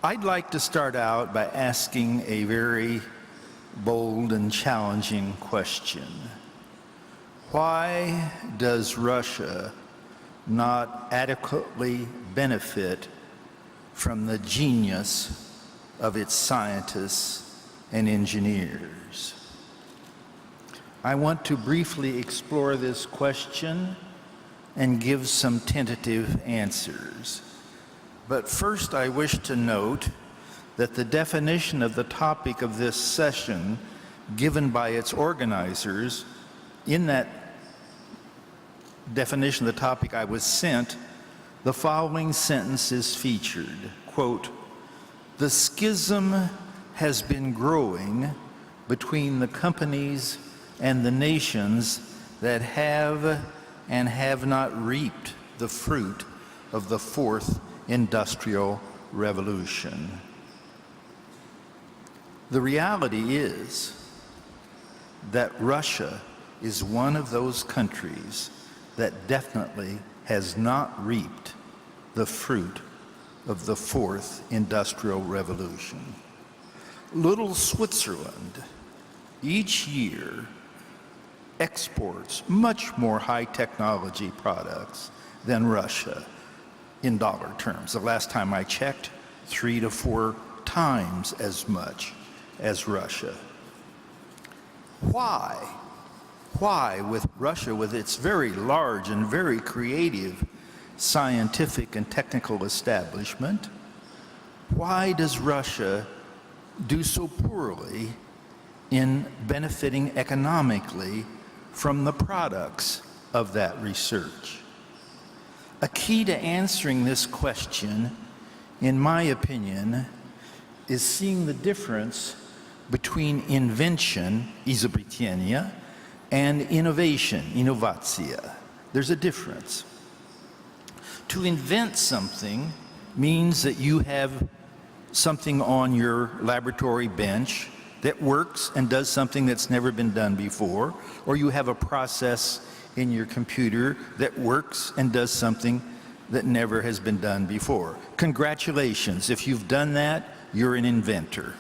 I'd like to start out by asking a very bold and challenging question. Why does Russia not adequately benefit from the genius of its scientists and engineers? I want to briefly explore this question and give some tentative answers. But first, I wish to note that the definition of the topic of this session given by its organizers, in that definition of the topic I was sent, the following sentence is featured, quote, "The schism has been growing between the companies and the nations that have and have not reaped the fruit of the fourth industrial revolution." The reality is that Russia is one of those countries that definitely has not reaped the fruit of the fourth industrial revolution. Little Switzerland each year exports much more high technology products than Russia in dollar terms. The last time I checked, 3 to 4 times as much as Russia. Why? Why, with Russia, with its very large and very creative scientific and technical establishment, why does Russia do so poorly in benefiting economically from the products of that research? A key to answering this question, in my opinion, is seeing the difference between invention, изобретение, and innovation, innovaция. There's a difference. To invent something means that you have something on your laboratory bench that works and does something that's never been done before, or you have a process in your computer that works and does something that never has been done before. Congratulations, if you've done that, you're an inventor.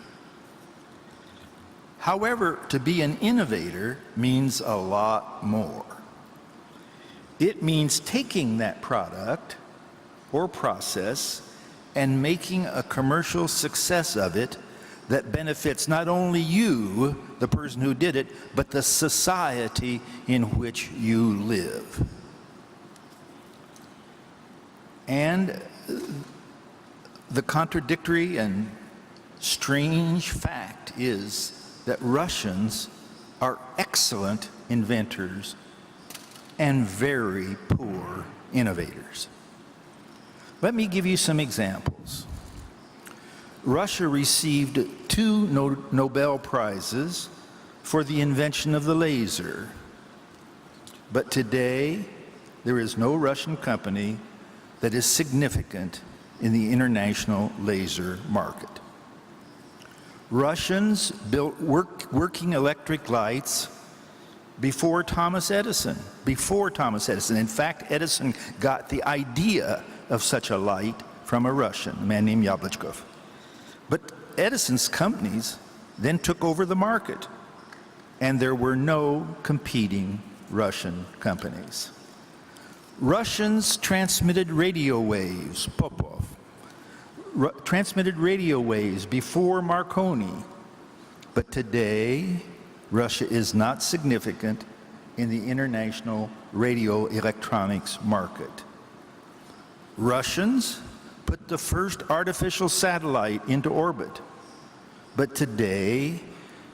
However, to be an innovator means a lot more. It means taking that product or process and making a commercial success of it that benefits not only you, the person who did it, but the society in which you live. And the contradictory and strange fact is that Russians are excellent inventors and very poor innovators. Let me give you some examples. Russia received 2 Nobel Prizes for the invention of the laser. But today, there is no Russian company that is significant in the international laser market. Russians built working electric lights before Thomas Edison. In fact, Edison got the idea of such a light from a Russian, a man named Yakov. But Edison's companies then took over the market, and there were no competing Russian companies. Russians transmitted radio waves, Popov, transmitted radio waves before Marconi. But today, Russia is not significant in the international radio electronics market. Russians put the first artificial satellite into orbit, but today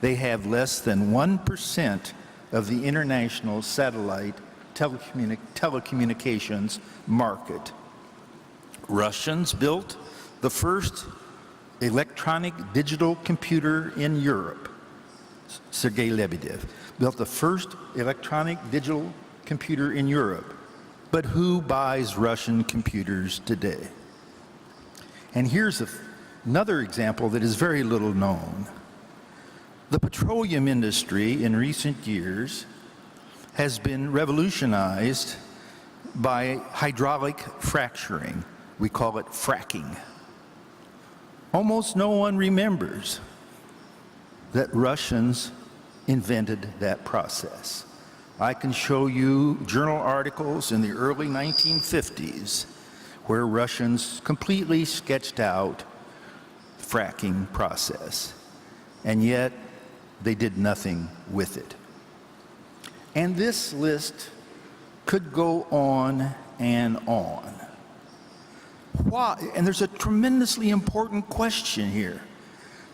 they have less than 1% of the international satellite telecommunications market. Russians built the first electronic digital computer in Europe. Sergey Demidov built the first electronic digital computer in Europe. But who buys Russian computers today? And here's another example that is very little known. The petroleum industry in recent years has been revolutionized by hydraulic fracturing. We call it fracking. Almost no one remembers that Russians invented that process. I can show you journal articles in the early 1950s where Russians completely sketched out the fracking process, and yet they did nothing with it. And this list could go on and on. Why? And there's a tremendously important question here.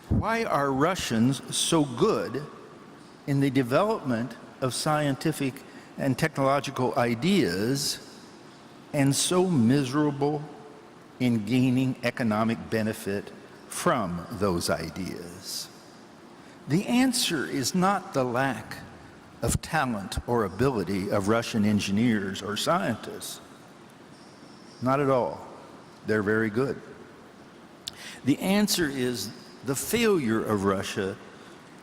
Why are Russians so good in the development of scientific and technological ideas and so miserable in gaining economic benefit from those ideas? The answer is not the lack of talent or ability of Russian engineers or scientists. Not at all. They're very good. The answer is the failure of Russia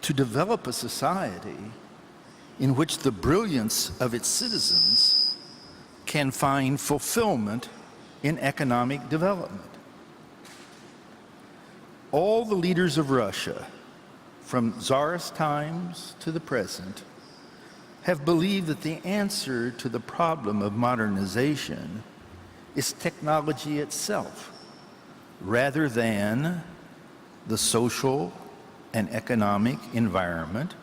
to develop a society in which the brilliance of its citizens can find fulfillment in economic development. All the leaders of Russia, from Tsarist times to the present, have believed that the answer to the problem of modernization is technology itself, rather than the social and economic environment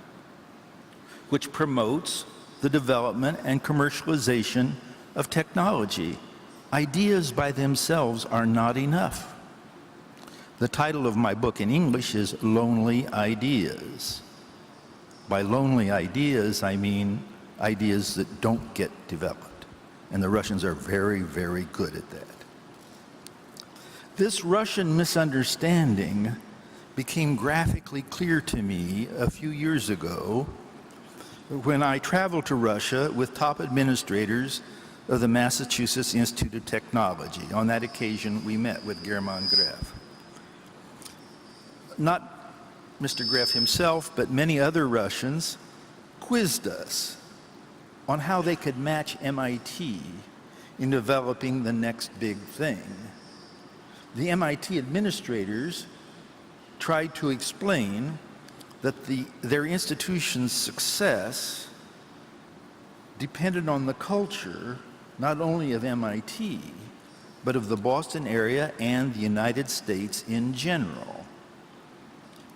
which promotes the development and commercialization of technology. Ideas by themselves are not enough. The title of my book in English is Lonely Ideas. By lonely ideas, I mean ideas that don't get developed. And the Russians are very, very good at that. This Russian misunderstanding became graphically clear to me a few years ago when I traveled to Russia with top administrators of the Massachusetts Institute of Technology. On that occasion, we met with German Graf. Not Mr. Graf himself, but many other Russians quizzed us on how they could match MIT in developing the next big thing. The MIT administrators tried to explain that their institution's success depended on the culture not only of MIT, but of the Boston area and the United States in general.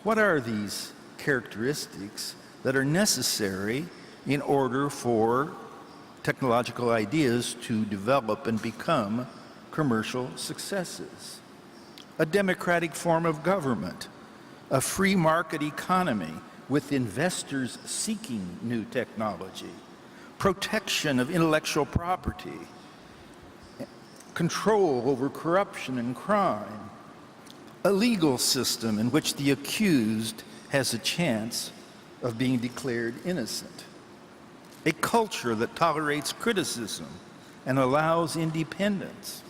What are these characteristics that are necessary in order for technological ideas to develop and become commercial successes? A democratic form of government, a free market economy with investors seeking new technology, protection of intellectual property, control over corruption and crime, a legal system in which the accused has a chance of being declared innocent, a culture that tolerates criticism and allows independence,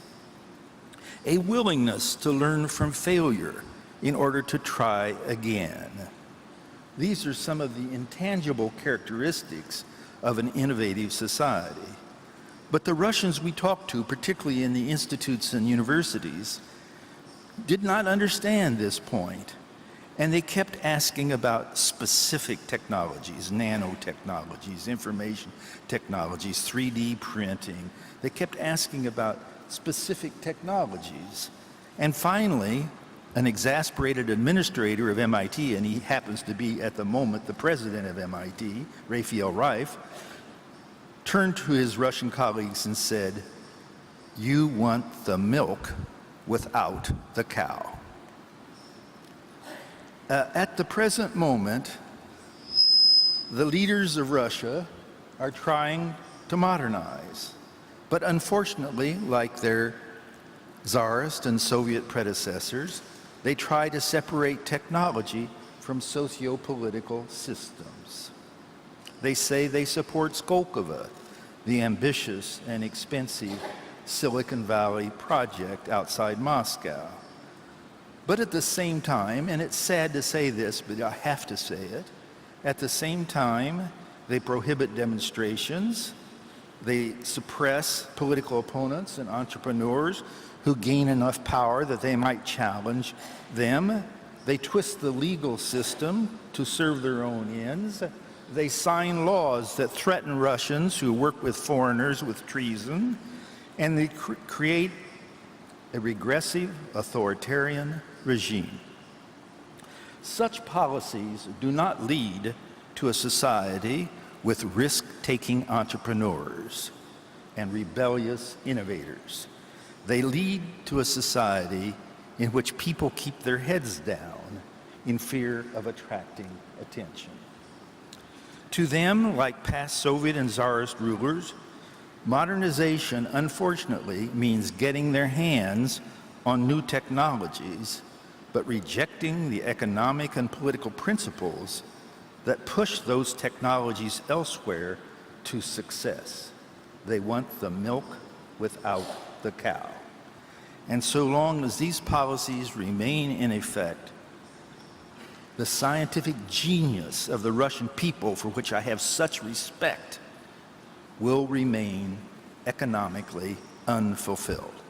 a willingness to learn from failure in order to try again. These are some of the intangible characteristics of an innovative society. But the Russians we talked to, particularly in the institutes and universities, did not understand this point, and they kept asking about specific technologies, nanotechnologies, information technologies, 3D printing. They kept asking about specific technologies. And finally, an exasperated administrator of MIT, and he happens to be at the moment the president of MIT, Raphael Reif, turned to his Russian colleagues and said, "You want the milk without the cow." At the present moment, the leaders of Russia are trying to modernize. But unfortunately, like their Tsarist and Soviet predecessors, they try to separate technology from socio-political systems. They say they support Skolkovo, the ambitious and expensive Silicon Valley project outside Moscow. But at the same time, and it's sad to say this, but I have to say it, at the same time, they prohibit demonstrations, They suppress political opponents and entrepreneurs who gain enough power that they might challenge them. They twist the legal system to serve their own ends. They sign laws that threaten Russians who work with foreigners with treason. And they create a regressive authoritarian regime. Such policies do not lead to a society with risk-taking entrepreneurs and rebellious innovators. They lead to a society in which people keep their heads down in fear of attracting attention. To them, like past Soviet and Tsarist rulers, modernization, unfortunately, means getting their hands on new technologies, but rejecting the economic and political principles that push those technologies elsewhere to success. They want the milk without the cow. And so long as these policies remain in effect, the scientific genius of the Russian people, for which I have such respect, will remain economically unfulfilled.